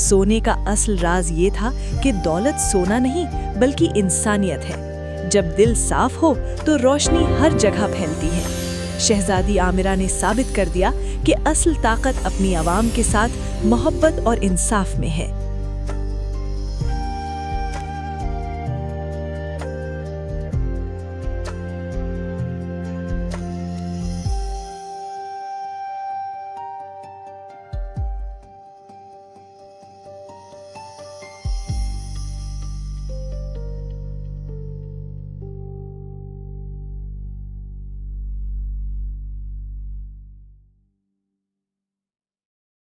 सोने का असल राज ये था कि दौलत सोना नहीं बल्कि इंसानियत है। जब दिल साफ हो तो रोशनी हर जगह फैलती है। शहजादी आमिरा ने साबित कर दिया कि असल ताकत अपनी आवाम के साथ मोहब्बत और इंसाफ में है।